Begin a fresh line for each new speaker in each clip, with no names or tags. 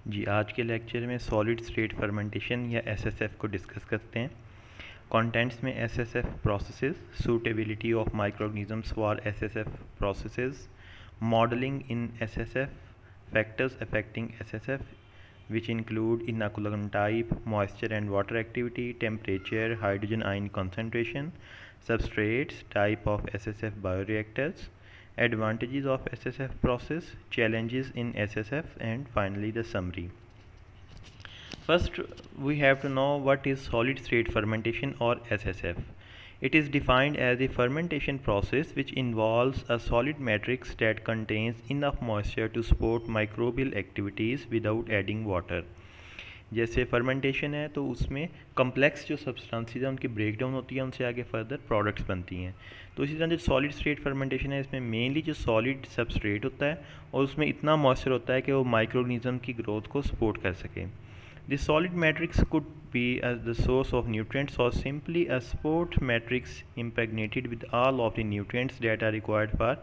जी, आज के लेक्चर में सॉलिड स्टेट फर्मेंटेशन या एसएसएफ को डिस्कस करते हैं। कंटेंट्स में SSF processes, suitability of microorganisms for SSF processes, modelling in SSF, factors affecting SSF which include inoculum type, moisture and water activity, temperature, hydrogen ion concentration, substrates, type of SSF bioreactors, advantages of SSF process, challenges in SSF, and finally the summary. First, we have to know what is solid state fermentation or SSF. It is defined as a fermentation process which involves a solid matrix that contains enough moisture to support microbial activities without adding water. जैसे fermentation है तो उसमें complex जो substances हैं उनकी breakdown होती है, उनसे आगे फर्दर प्रोडक्ट्स बनती हैं। तो इसी तरह जो सॉलिड स्टेट फर्मेंटेशन है इसमें मेनली जो सॉलिड सबस्ट्रेट होता है और उसमें इतना मॉइस्चर होता है कि वो माइक्रोऑर्गेनिज्म की ग्रोथ को सपोर्ट कर सके। The solid matrix could be as the source of nutrients or simply a support matrix impregnated with all of the nutrients that are required for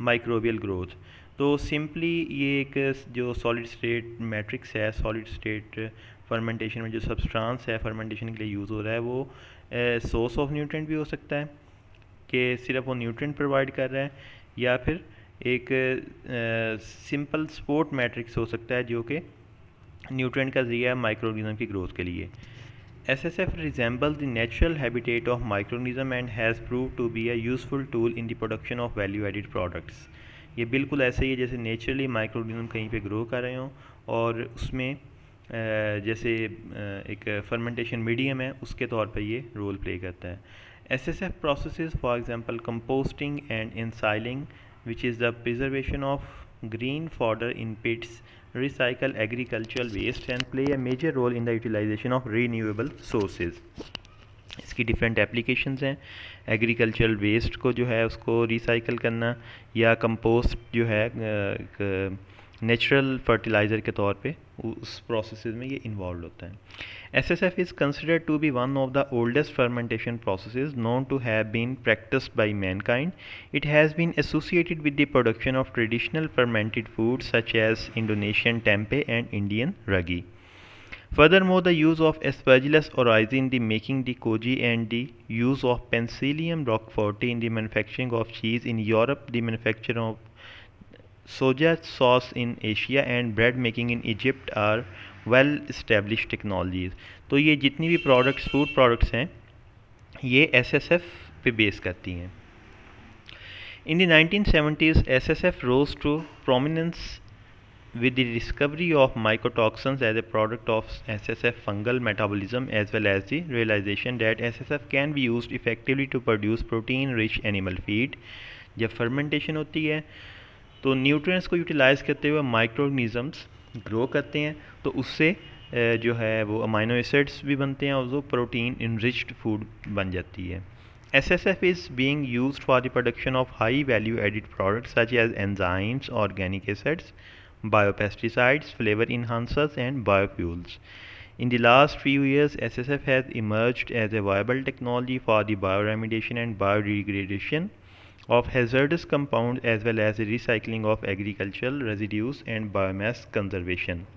microbial growth. तो simply ये एक जो solid state matrix है, solid state fermentation में जो substance है fermentation के लिए यूज़ हो रहा है वो सोर्स ऑफ न्यूट्रिएंट भी हो सकता है कि सिर्फ वो न्यूट्रिएंट प्रोवाइड कर रहा है, या फिर एक सिंपल सपोर्ट मैट्रिक्स हो सकता है जो कि न्यूट्रिएंट का ज़रिया है माइक्रोऑर्गेनिज्म की ग्रोथ के लिए। SSF resembles the natural habitat of microorganism and has proved to be a useful tool in the production of value added products. ये बिल्कुल ऐसे ही है जैसे नेचुरली माइक्रोऑर्गेनिज्म कहीं पे ग्रो कर रहे हों और उसमें जैसे एक फर्मेंटेशन मीडियम है उसके तौर पे ये रोल प्ले करता है। SSF processes for example composting and ensiling, which is the preservation of green fodder in pits, recycle agricultural waste and play a major role in the utilization of renewable sources. इसकी different applications हैं। Agricultural waste को जो है उसको recycle करना या compost जो है नेचुरल फर्टिलाइज़र के तौर पे उस प्रोसेस में ये इन्वॉल्व होता है। SSF is considered to be one of the oldest fermentation processes known to have been practiced by mankind. It has been associated with the production of traditional fermented foods such as Indonesian tempeh and Indian ragi. Furthermore, the use of Aspergillus oryzae in the making the koji and the use of Penicillium roqueforti in the manufacturing of cheese in Europe, the manufacture of soja sauce in Asia and bread making in Egypt are well established technologies. तो ये जितनी भी products food products हैं ये SSF पे base करती हैं। In the 1970s, SSF rose to prominence with the discovery of mycotoxins as a product of SSF fungal metabolism, as well as the realization that SSF can be used effectively to produce protein-rich animal feed. जब fermentation होती है तो nutrients को utilise करते हुए microorganisms grow करते हैं, तो उससे जो है वो अमाइनो एसिड्स भी बनते हैं और वो प्रोटीन इनरिच्ड फूड बन जाती है। SSF is being used for the production of high value added products such as enzymes, organic acids, biopesticides, flavor enhancers and biofuels. In the last few years, SSF has emerged as a viable technology for the bioremediation and biodegradation of hazardous compounds, as well as the recycling of agricultural residues and biomass conservation.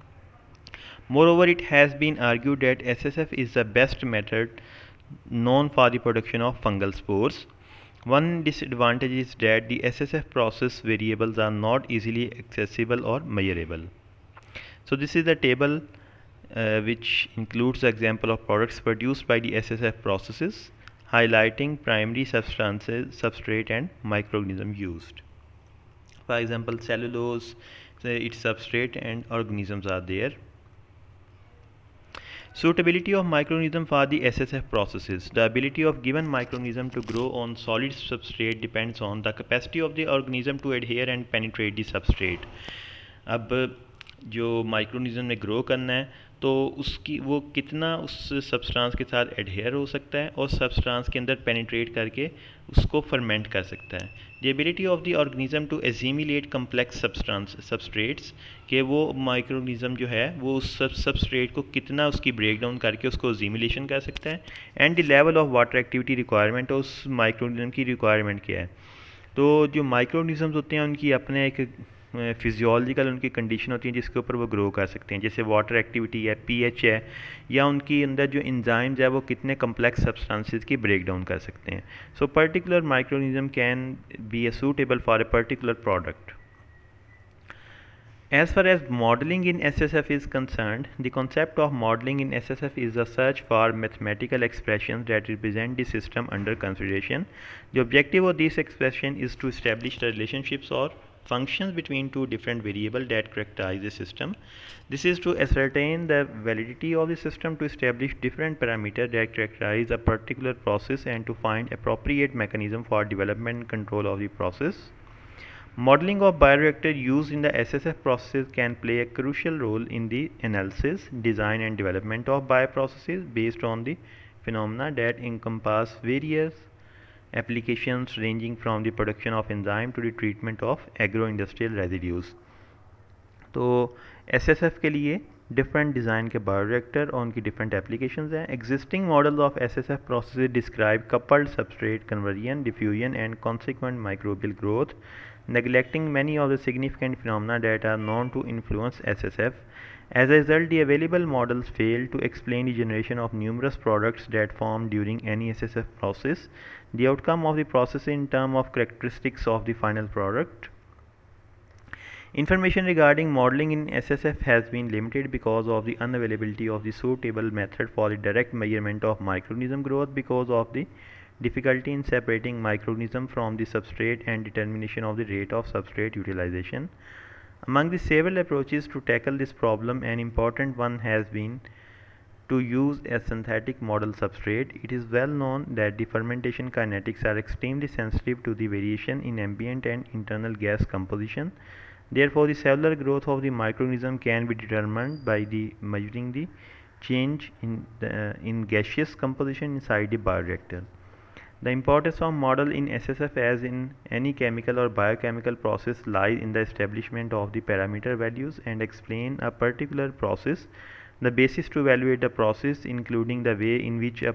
Moreover, it has been argued that SSF is the best method known for the production of fungal spores. One disadvantage is that the SSF process variables are not easily accessible or measurable. So this is the table which includes the example of products produced by the SSF processes, highlighting primary substances, substrate and microorganism used. For example, cellulose, its substrate and organisms are there. Suitability of microorganism for the SSF processes. The ability of given microorganism to grow on solid substrate depends on the capacity of the organism to adhere and penetrate the substrate. अब जो microorganism ने grow करना है तो उसकी वो कितना उस सब्सटेंस के साथ एडहेयर हो सकता है और सब्सटेंस के अंदर पेनिट्रेट करके उसको फर्मेंट कर सकता है। The ability of the organism to assimilate complex substrates कि वो माइक्रोऑर्गेनिज्म जो है वो उस सबस्ट्रेट को कितना उसकी ब्रेक डाउन करके उसको एसिमिलेशन कर सकता है, and the level of water activity requirement उस माइक्रोऑर्गेनिज्म की रिक्वायरमेंट क्या है। तो जो माइक्रोऑर्गेनिज्म्स होते हैं उनकी अपने एक फिजियोलॉजिकल उनकी कंडीशन होती है जिसके ऊपर वो ग्रो कर सकते हैं, जैसे वाटर एक्टिविटी है, पीएच है, या उनकी अंदर जो इंजाइम्स है वो कितने कम्प्लेक्स सब्सटेंसेस की ब्रेक डाउन कर सकते हैं. So particular microorganism can be a suitable for a particular product. As far as modeling in SSF is concerned, the concept of modeling in SSF is the search for mathematical expressions that represent the system under consideration. The objective of this expression is to establish the relationships or functions between two different variables that characterize the system. This is to ascertain the validity of the system, to establish different parameters that characterize a particular process, and to find appropriate mechanism for development and control of the process. Modeling of bioreactor used in the SSF processes can play a crucial role in the analysis, design and development of bioprocesses based on the phenomena that encompass various applications ranging from the production of enzyme to the treatment of agro-industrial residues. तो SSF के लिए different design के bioreactor और उनकी different applications हैं. Existing models of SSF processes describe coupled substrate conversion, diffusion and consequent microbial growth, neglecting many of the significant phenomena that are known to influence SSF. As a result, the available models fail to explain the generation of numerous products that form during any SSF process, the outcome of the process in terms of characteristics of the final product. Information regarding modeling in SSF has been limited because of the unavailability of the suitable method for the direct measurement of microorganism growth, because of the difficulty in separating microorganism from the substrate and determination of the rate of substrate utilization. Among the several approaches to tackle this problem, an important one has been to use a synthetic model substrate. It is well known that the fermentation kinetics are extremely sensitive to the variation in ambient and internal gas composition. Therefore, the cellular growth of the microorganism can be determined by measuring the change in gaseous composition inside the bioreactor. The importance of model in SSF, as in any chemical or biochemical process, lies in the establishment of the parameter values and explain a particular process, the basis to evaluate the process, including the way in which a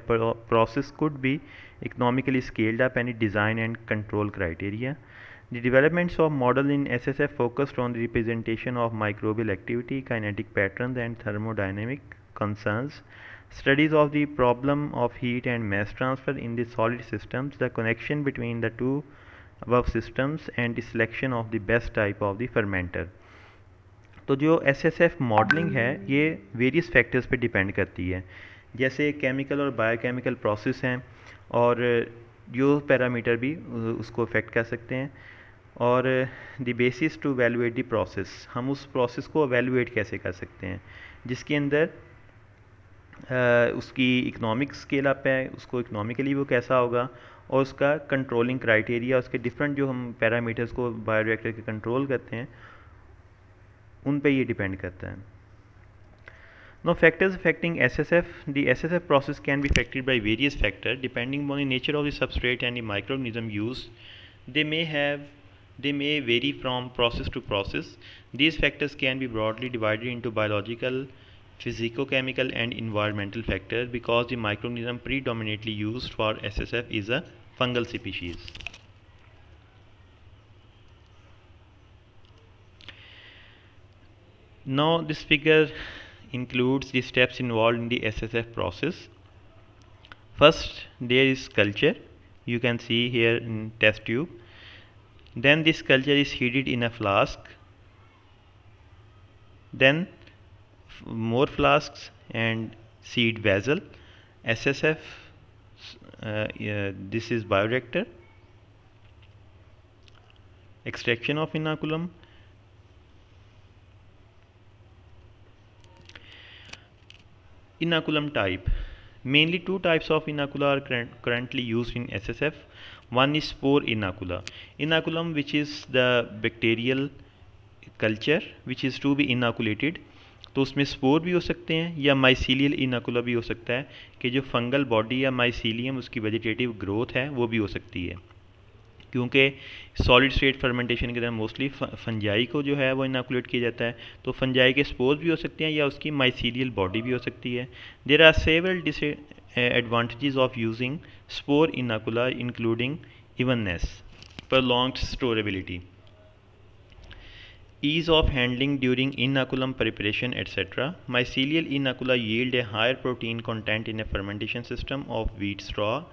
process could be economically scaled up, and design and control criteria. The developments of model in SSF focused on the representation of microbial activity, kinetic patterns and thermodynamic concerns. Studies of the problem of heat and mass transfer in the solid systems, the connection between the two above systems, and the selection of the best type of the fermenter. तो जो SSF modelling है ये various factors पे depend करती है, जैसे chemical और biochemical process हैं, और जो पैरामीटर भी उसको अफेक्ट कर सकते हैं. और the basis to evaluate the process, हम उस प्रोसेस को एवेलुएट कैसे कर सकते हैं जिसके अंदर उसकी इकोनॉमिक स्केल अप है, उसको इकोनॉमिकली वो कैसा होगा, और उसका कंट्रोलिंग क्राइटेरिया, उसके डिफरेंट जो हम पैरामीटर्स को बायोरिएक्टर के कंट्रोल करते हैं उन पे ये डिपेंड करता है. Now, factors affecting SSF. The SSF process can be affected by various factors depending on the nature of the substrate and the microorganism used. They may vary from process to process. These factors can be broadly divided into biological, physicochemical and environmental factors, because the microorganism predominantly used for SSF is a fungal species. Now this figure includes the steps involved in the SSF process. First there is culture, you can see here in test tube. Then this culture is heated in a flask, then more flasks and seed vessel. SSF, this is bioreactor. Extraction of inoculum. Inoculum type. Mainly two types of inocula are currently used in SSF. One is spore inocula. Inoculum, which is the bacterial culture which is to be inoculated. तो उसमें spore भी हो सकते हैं या mycelial इनोकुला भी हो सकता है कि जो फंगल बॉडी या माइसीलियम उसकी वेजिटेटिव ग्रोथ है वो भी हो सकती है, क्योंकि सॉलिड स्टेट फर्मेंटेशन के दौरान मोस्टली फंजाई को जो है वो इनोकुलेट किया जाता है. तो फंजाई के स्पोर्स भी हो सकते हैं या उसकी माइसीलियल बॉडी भी हो सकती है. There are several advantages of using spore inocula including evenness, prolonged storability. Ease of handling during inoculum preparation, etc. Mycelial inocula yield a higher protein content in a fermentation system of wheat straw